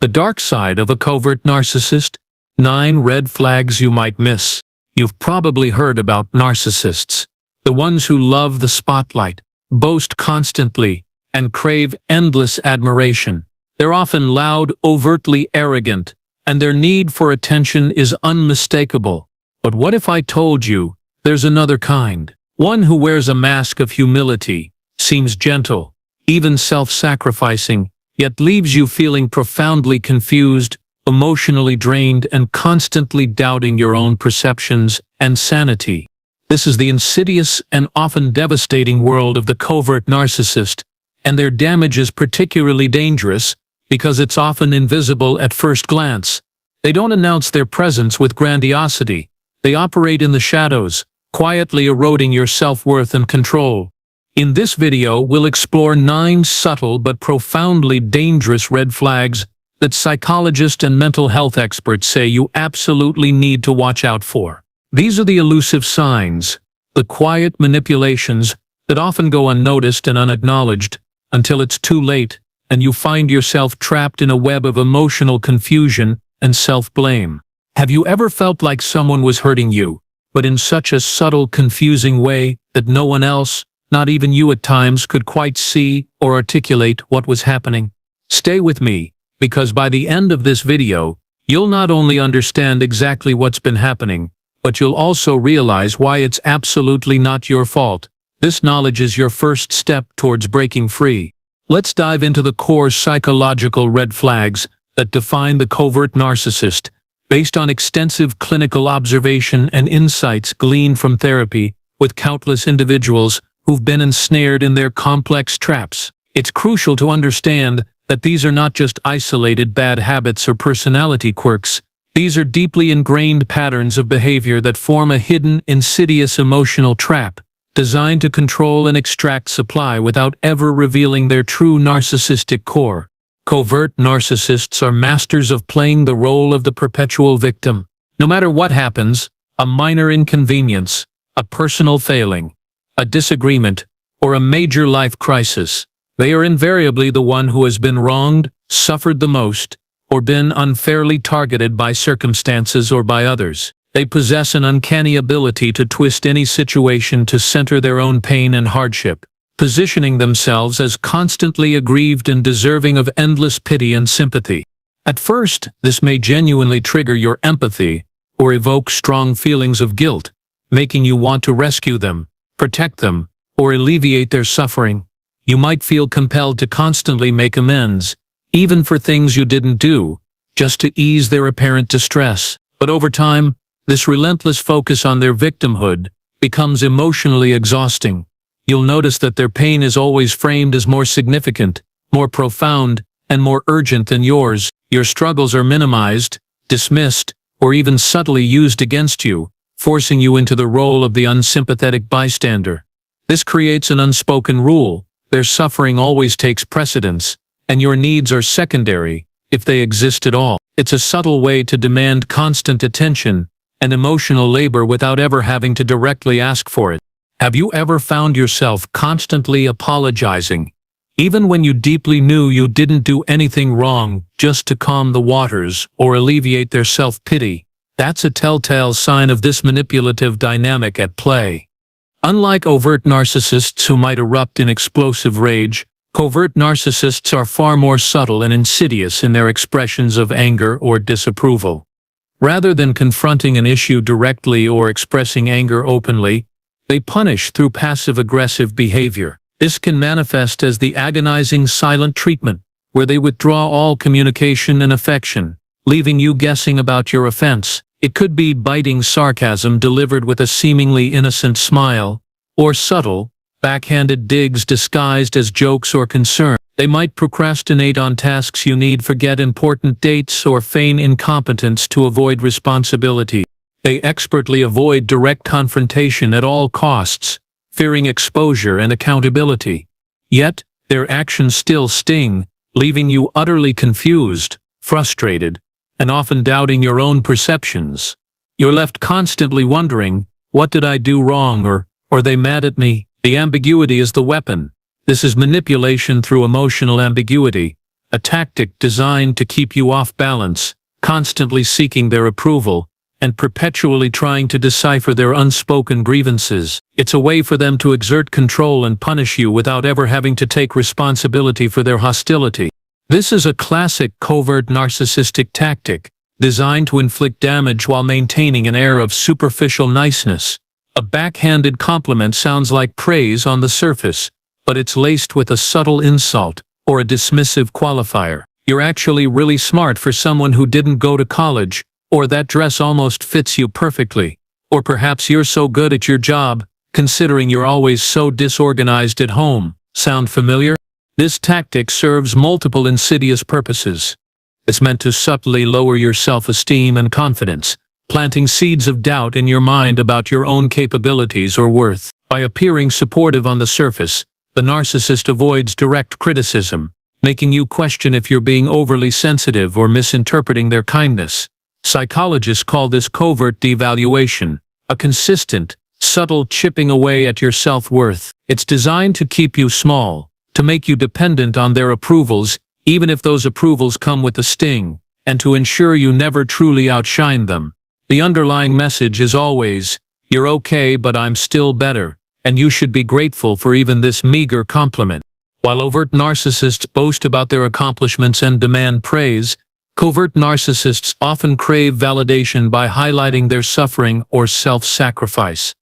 The dark side of a covert narcissist. 9 red flags you might miss. You've probably heard about narcissists, the ones who love the spotlight, boast constantly, and crave endless admiration. They're often loud, overtly arrogant, and their need for attention is unmistakable. But what if I told you there's another kind? One who wears a mask of humility, seems gentle, even self-sacrificing, yet leaves you feeling profoundly confused, emotionally drained, and constantly doubting your own perceptions and sanity. This is the insidious and often devastating world of the covert narcissist, and their damage is particularly dangerous because it's often invisible at first glance. They don't announce their presence with grandiosity. They operate in the shadows, quietly eroding your self-worth and control. In this video, we'll explore 9 subtle but profoundly dangerous red flags that psychologists and mental health experts say you absolutely need to watch out for. These are the elusive signs, the quiet manipulations that often go unnoticed and unacknowledged until it's too late and you find yourself trapped in a web of emotional confusion and self-blame. Have you ever felt like someone was hurting you, but in such a subtle, confusing way that no one else, not even you at times, could quite see or articulate what was happening? Stay with me, because by the end of this video, you'll not only understand exactly what's been happening, but you'll also realize why it's absolutely not your fault. This knowledge is your first step towards breaking free. Let's dive into the core psychological red flags that define the covert narcissist, based on extensive clinical observation and insights gleaned from therapy with countless individuals who've been ensnared in their complex traps. It's crucial to understand that these are not just isolated bad habits or personality quirks. These are deeply ingrained patterns of behavior that form a hidden, insidious emotional trap, designed to control and extract supply without ever revealing their true narcissistic core. Covert narcissists are masters of playing the role of the perpetual victim. No matter what happens, a minor inconvenience, a personal failing, a disagreement, or a major life crisis, they are invariably the one who has been wronged, suffered the most, or been unfairly targeted by circumstances or by others. They possess an uncanny ability to twist any situation to center their own pain and hardship, positioning themselves as constantly aggrieved and deserving of endless pity and sympathy. At first, this may genuinely trigger your empathy or evoke strong feelings of guilt, making you want to rescue them, protect them, or alleviate their suffering. You might feel compelled to constantly make amends, even for things you didn't do, just to ease their apparent distress. But over time, this relentless focus on their victimhood becomes emotionally exhausting. You'll notice that their pain is always framed as more significant, more profound, and more urgent than yours. Your struggles are minimized, dismissed, or even subtly used against you, forcing you into the role of the unsympathetic bystander. This creates an unspoken rule: their suffering always takes precedence, and your needs are secondary, if they exist at all. It's a subtle way to demand constant attention and emotional labor without ever having to directly ask for it. Have you ever found yourself constantly apologizing, even when you deeply knew you didn't do anything wrong, just to calm the waters or alleviate their self-pity? That's a telltale sign of this manipulative dynamic at play. Unlike overt narcissists who might erupt in explosive rage, covert narcissists are far more subtle and insidious in their expressions of anger or disapproval. Rather than confronting an issue directly or expressing anger openly, they punish through passive-aggressive behavior. This can manifest as the agonizing silent treatment, where they withdraw all communication and affection, leaving you guessing about your offense. It could be biting sarcasm delivered with a seemingly innocent smile, or subtle, backhanded digs disguised as jokes or concern. They might procrastinate on tasks you need, forget important dates, or feign incompetence to avoid responsibility. They expertly avoid direct confrontation at all costs, fearing exposure and accountability. Yet, their actions still sting, leaving you utterly confused, frustrated, and often doubting your own perceptions. You're left constantly wondering, what did I do wrong, or are they mad at me? The ambiguity is the weapon. This is manipulation through emotional ambiguity, a tactic designed to keep you off balance, constantly seeking their approval, and perpetually trying to decipher their unspoken grievances. It's a way for them to exert control and punish you without ever having to take responsibility for their hostility. This is a classic covert narcissistic tactic, designed to inflict damage while maintaining an air of superficial niceness. A backhanded compliment sounds like praise on the surface, but it's laced with a subtle insult or a dismissive qualifier. You're actually really smart for someone who didn't go to college, or that dress almost fits you perfectly. Or perhaps you're so good at your job, considering you're always so disorganized at home. Sound familiar? This tactic serves multiple insidious purposes. It's meant to subtly lower your self-esteem and confidence, planting seeds of doubt in your mind about your own capabilities or worth. By appearing supportive on the surface, the narcissist avoids direct criticism, making you question if you're being overly sensitive or misinterpreting their kindness. Psychologists call this covert devaluation, a consistent, subtle chipping away at your self-worth. It's designed to keep you small, to make you dependent on their approvals, even if those approvals come with a sting, and to ensure you never truly outshine them. The underlying message is always, "You're okay, but I'm still better, and you should be grateful for even this meager compliment." While overt narcissists boast about their accomplishments and demand praise, covert narcissists often crave validation by highlighting their suffering or self-sacrifice.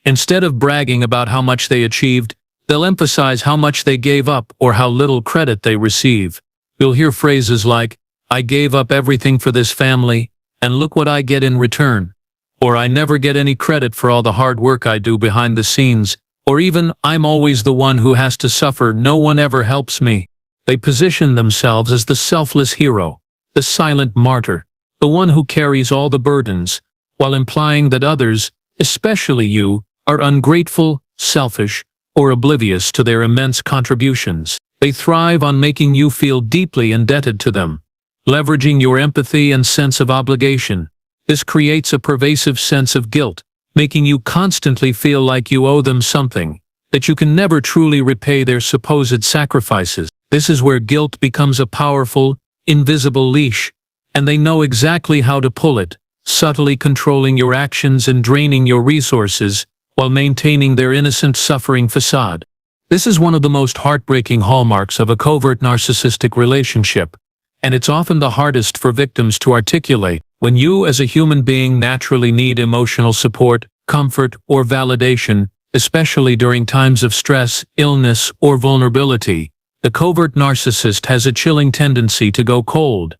Instead of bragging about how much they achieved, they'll emphasize how much they gave up or how little credit they receive. You'll hear phrases like, "I gave up everything for this family, and look what I get in return." Or, "I never get any credit for all the hard work I do behind the scenes." Or even, "I'm always the one who has to suffer, no one ever helps me." They position themselves as the selfless hero, the silent martyr, the one who carries all the burdens, while implying that others, especially you, are ungrateful, selfish, or oblivious to their immense contributions. They thrive on making you feel deeply indebted to them, leveraging your empathy and sense of obligation. This creates a pervasive sense of guilt, making you constantly feel like you owe them something, that you can never truly repay their supposed sacrifices. This is where guilt becomes a powerful, invisible leash, and they know exactly how to pull it, subtly controlling your actions and draining your resources, while maintaining their innocent suffering facade. This is one of the most heartbreaking hallmarks of a covert narcissistic relationship, and it's often the hardest for victims to articulate. When you as a human being naturally need emotional support, comfort, or validation, especially during times of stress, illness, or vulnerability, the covert narcissist has a chilling tendency to go cold.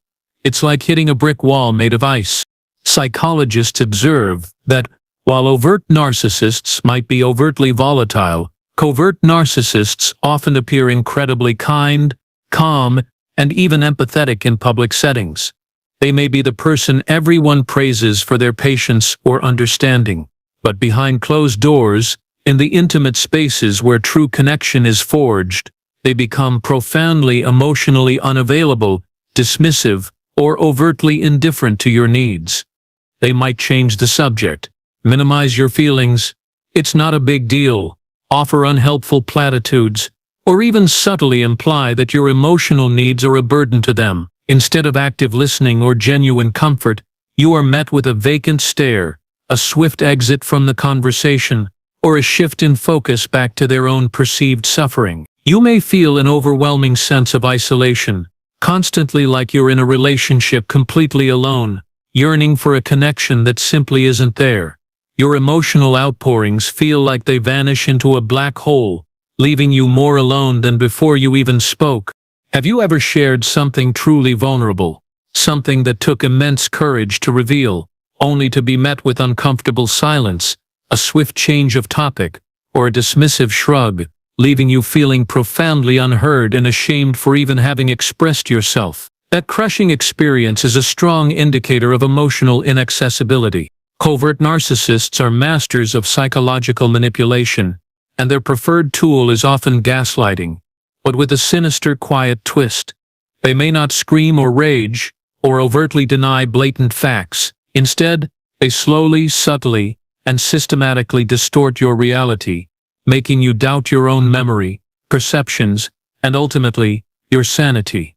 It's like hitting a brick wall made of ice. Psychologists observe that, while overt narcissists might be overtly volatile, covert narcissists often appear incredibly kind, calm, and even empathetic in public settings. They may be the person everyone praises for their patience or understanding, but behind closed doors, in the intimate spaces where true connection is forged, they become profoundly emotionally unavailable, dismissive, or overtly indifferent to your needs. They might change the subject, minimize your feelings, "It's not a big deal," offer unhelpful platitudes, or even subtly imply that your emotional needs are a burden to them. Instead of active listening or genuine comfort, you are met with a vacant stare, a swift exit from the conversation, or a shift in focus back to their own perceived suffering. You may feel an overwhelming sense of isolation, constantly like you're in a relationship completely alone, yearning for a connection that simply isn't there. Your emotional outpourings feel like they vanish into a black hole, leaving you more alone than before you even spoke. Have you ever shared something truly vulnerable, something that took immense courage to reveal, only to be met with uncomfortable silence, a swift change of topic, or a dismissive shrug, leaving you feeling profoundly unheard and ashamed for even having expressed yourself? That crushing experience is a strong indicator of emotional inaccessibility. Covert narcissists are masters of psychological manipulation, and their preferred tool is often gaslighting, but with a sinister, quiet twist. They may not scream or rage, or overtly deny blatant facts. Instead, they slowly, subtly, and systematically distort your reality, making you doubt your own memory, perceptions, and ultimately, your sanity.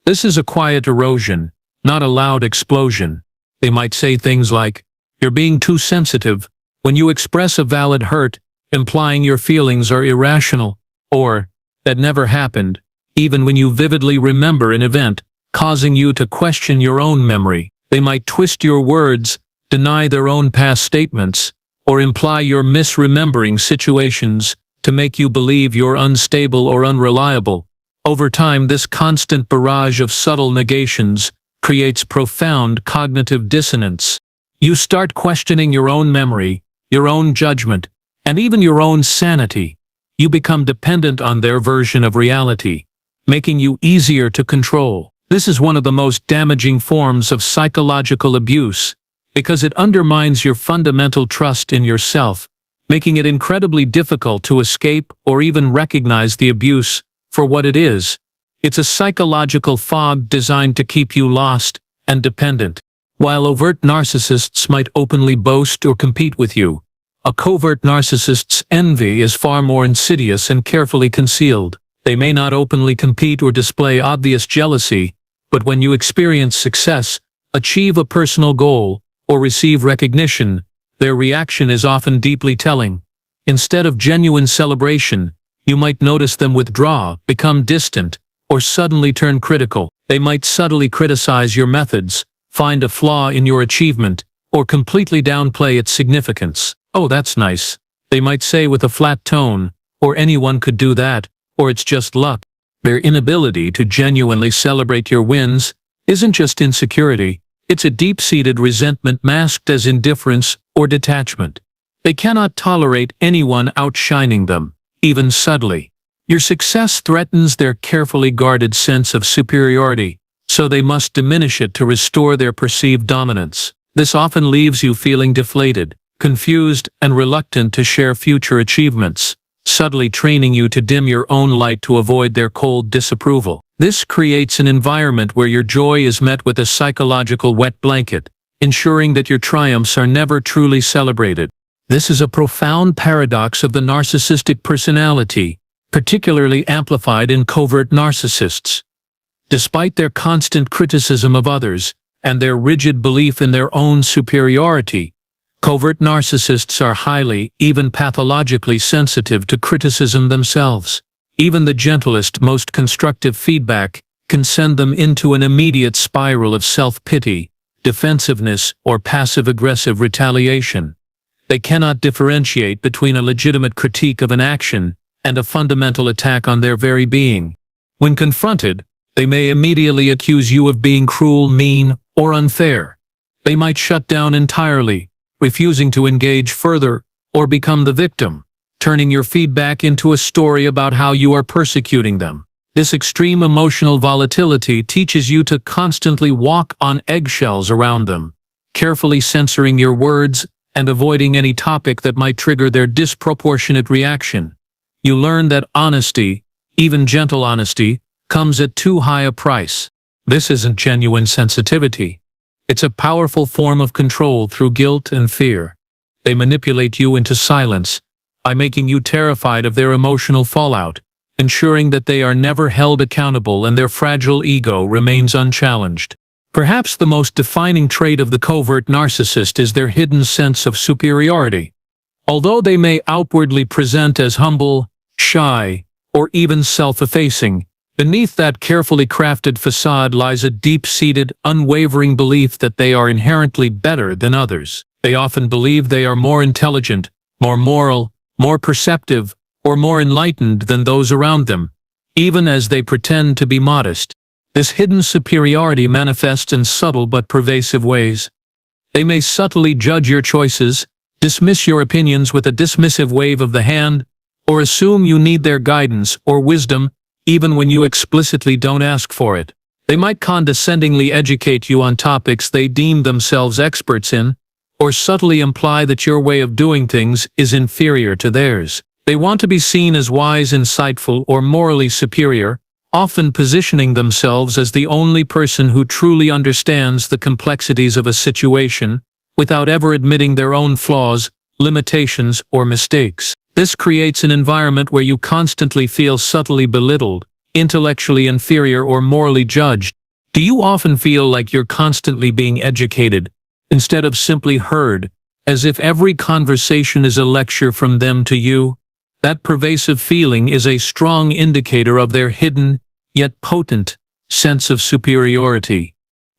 This is a quiet erosion, not a loud explosion. They might say things like, "You're being too sensitive," when you express a valid hurt, implying your feelings are irrational, or, "That never happened," even when you vividly remember an event, causing you to question your own memory. They might twist your words, deny their own past statements, or imply you're misremembering situations to make you believe you're unstable or unreliable. Over time, this constant barrage of subtle negations creates profound cognitive dissonance. You start questioning your own memory, your own judgment, and even your own sanity. You become dependent on their version of reality, making you easier to control. This is one of the most damaging forms of psychological abuse, because it undermines your fundamental trust in yourself, making it incredibly difficult to escape or even recognize the abuse for what it is. It's a psychological fog designed to keep you lost and dependent. While overt narcissists might openly boast or compete with you, a covert narcissist's envy is far more insidious and carefully concealed. They may not openly compete or display obvious jealousy, but when you experience success, achieve a personal goal, or receive recognition, their reaction is often deeply telling. Instead of genuine celebration, you might notice them withdraw, become distant, or suddenly turn critical. They might subtly criticize your methods, find a flaw in your achievement, or completely downplay its significance. "Oh, that's nice," they might say with a flat tone, or "anyone could do that," or "it's just luck." Their inability to genuinely celebrate your wins isn't just insecurity, it's a deep-seated resentment masked as indifference or detachment. They cannot tolerate anyone outshining them, even subtly. Your success threatens their carefully guarded sense of superiority, so they must diminish it to restore their perceived dominance. This often leaves you feeling deflated, confused, and reluctant to share future achievements, subtly training you to dim your own light to avoid their cold disapproval. This creates an environment where your joy is met with a psychological wet blanket, ensuring that your triumphs are never truly celebrated. This is a profound paradox of the narcissistic personality, particularly amplified in covert narcissists. Despite their constant criticism of others and their rigid belief in their own superiority, covert narcissists are highly, even pathologically sensitive to criticism themselves. Even the gentlest, most constructive feedback can send them into an immediate spiral of self-pity, defensiveness, or passive-aggressive retaliation. They cannot differentiate between a legitimate critique of an action and a fundamental attack on their very being. When confronted, they may immediately accuse you of being cruel, mean, or unfair. They might shut down entirely, refusing to engage further, or become the victim, turning your feedback into a story about how you are persecuting them. This extreme emotional volatility teaches you to constantly walk on eggshells around them, carefully censoring your words and avoiding any topic that might trigger their disproportionate reaction. You learn that honesty, even gentle honesty, comes at too high a price. This isn't genuine sensitivity. It's a powerful form of control through guilt and fear. They manipulate you into silence by making you terrified of their emotional fallout, ensuring that they are never held accountable and their fragile ego remains unchallenged. Perhaps the most defining trait of the covert narcissist is their hidden sense of superiority. Although they may outwardly present as humble, shy, or even self-effacing, beneath that carefully crafted facade lies a deep-seated, unwavering belief that they are inherently better than others. They often believe they are more intelligent, more moral, more perceptive, or more enlightened than those around them, even as they pretend to be modest. This hidden superiority manifests in subtle but pervasive ways. They may subtly judge your choices, dismiss your opinions with a dismissive wave of the hand, or assume you need their guidance or wisdom even when you explicitly don't ask for it. They might condescendingly educate you on topics they deem themselves experts in, or subtly imply that your way of doing things is inferior to theirs. They want to be seen as wise, insightful, or morally superior, often positioning themselves as the only person who truly understands the complexities of a situation, without ever admitting their own flaws, limitations, or mistakes. This creates an environment where you constantly feel subtly belittled, intellectually inferior, or morally judged. Do you often feel like you're constantly being educated, instead of simply heard, as if every conversation is a lecture from them to you? That pervasive feeling is a strong indicator of their hidden, yet potent, sense of superiority.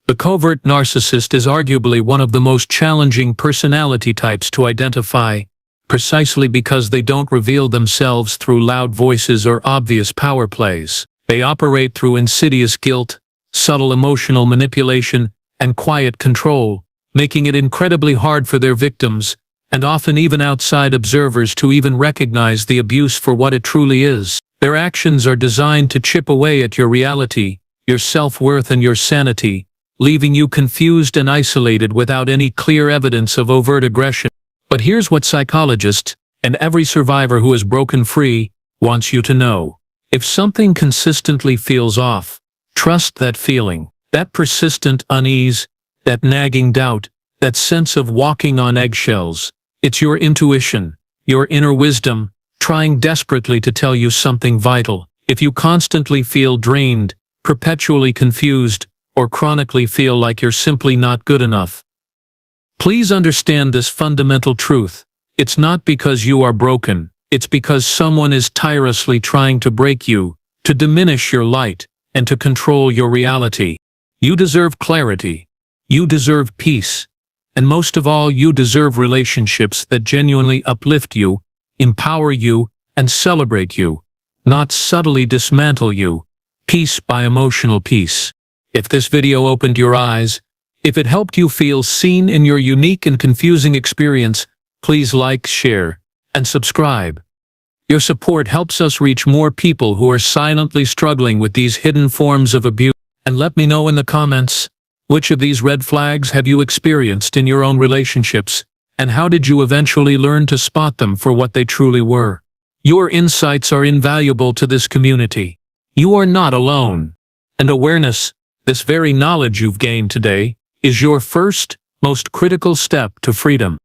The covert narcissist is arguably one of the most challenging personality types to identify, precisely because they don't reveal themselves through loud voices or obvious power plays. They operate through insidious guilt, subtle emotional manipulation, and quiet control, making it incredibly hard for their victims, and often even outside observers, to even recognize the abuse for what it truly is. Their actions are designed to chip away at your reality, your self-worth, and your sanity, leaving you confused and isolated without any clear evidence of overt aggression. But here's what psychologists, and every survivor who has broken free, wants you to know. If something consistently feels off, trust that feeling. That persistent unease, that nagging doubt, that sense of walking on eggshells. It's your intuition, your inner wisdom, trying desperately to tell you something vital. If you constantly feel drained, perpetually confused, or chronically feel like you're simply not good enough, please understand this fundamental truth. It's not because you are broken, it's because someone is tirelessly trying to break you, to diminish your light, and to control your reality. You deserve clarity. You deserve peace. And most of all, you deserve relationships that genuinely uplift you, empower you, and celebrate you, not subtly dismantle you, piece by emotional piece. If this video opened your eyes, if it helped you feel seen in your unique and confusing experience, please like, share, and subscribe. Your support helps us reach more people who are silently struggling with these hidden forms of abuse. And let me know in the comments, which of these red flags have you experienced in your own relationships, and how did you eventually learn to spot them for what they truly were? Your insights are invaluable to this community. You are not alone. And awareness, this very knowledge you've gained today, is your first, most critical step to freedom.